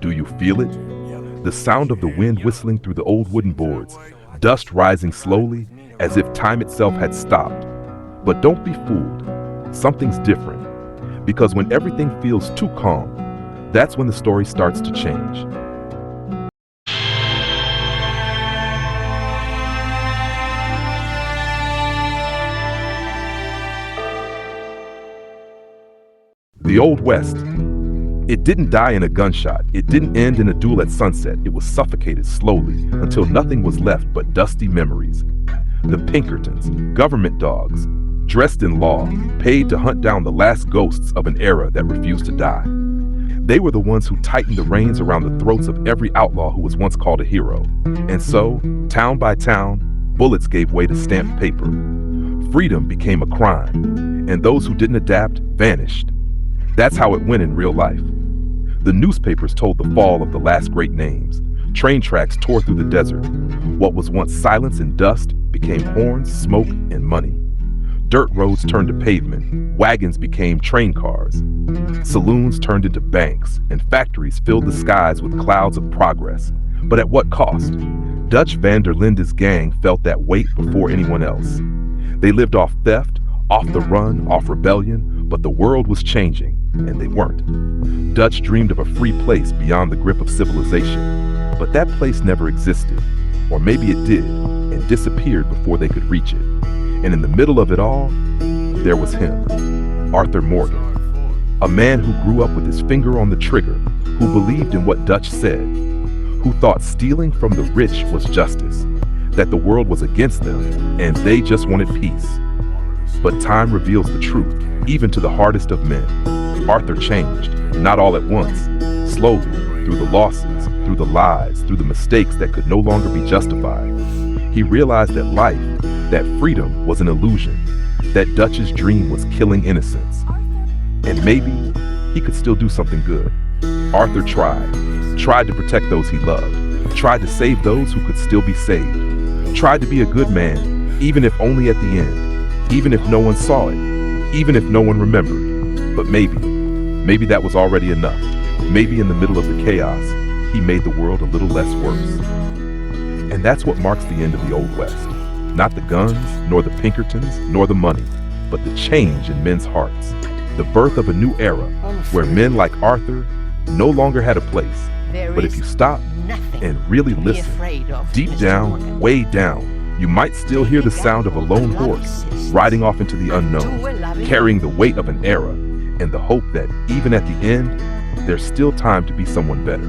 Do you feel it? The sound of the wind whistling through the old wooden boards, dust rising slowly as if time itself had stopped. But don't be fooled. Something's different. Because when everything feels too calm, that's when the story starts to change. The Old West. It didn't die in a gunshot. It didn't end in a duel at sunset. It was suffocated slowly until nothing was left but dusty memories. The Pinkertons, government dogs, dressed in law, paid to hunt down the last ghosts of an era that refused to die. They were the ones who tightened the reins around the throats of every outlaw who was once called a hero. And so, town by town, bullets gave way to stamped paper. Freedom became a crime, and those who didn't adapt vanished. That's how it went in real life. The newspapers told the fall of the last great names. Train tracks tore through the desert. What was once silence and dust became horns, smoke, and money. Dirt roads turned to pavement. Wagons became train cars. Saloons turned into banks, and factories filled the skies with clouds of progress. But at what cost? Dutch van der Linde's gang felt that weight before anyone else. They lived off theft, off the run, off rebellion, but the world was changing, and they weren't. Dutch dreamed of a free place beyond the grip of civilization, but that place never existed, or maybe it did, and disappeared before they could reach it. And in the middle of it all, there was him, Arthur Morgan, a man who grew up with his finger on the trigger, who believed in what Dutch said, who thought stealing from the rich was justice, that the world was against them, and they just wanted peace. But time reveals the truth, even to the hardest of men. Arthur changed, not all at once, slowly, through the losses, through the lies, through the mistakes that could no longer be justified. He realized that life, that freedom was an illusion, that Dutch's dream was killing innocence. And maybe he could still do something good. Arthur tried to protect those he loved, tried to save those who could still be saved, tried to be a good man, even if only at the end, even if no one saw it, even if no one remembered. But maybe that was already enough. Maybe in the middle of the chaos, he made the world a little less worse. And that's what marks the end of the Old West. Not the guns, nor the Pinkertons, nor the money, but the change in men's hearts. The birth of a new era, where men like Arthur no longer had a place. But if you stop and really listen, deep down, way down, you might still hear the sound of a lone horse riding off into the unknown, carrying the weight of an era and the hope that even at the end, there's still time to be someone better.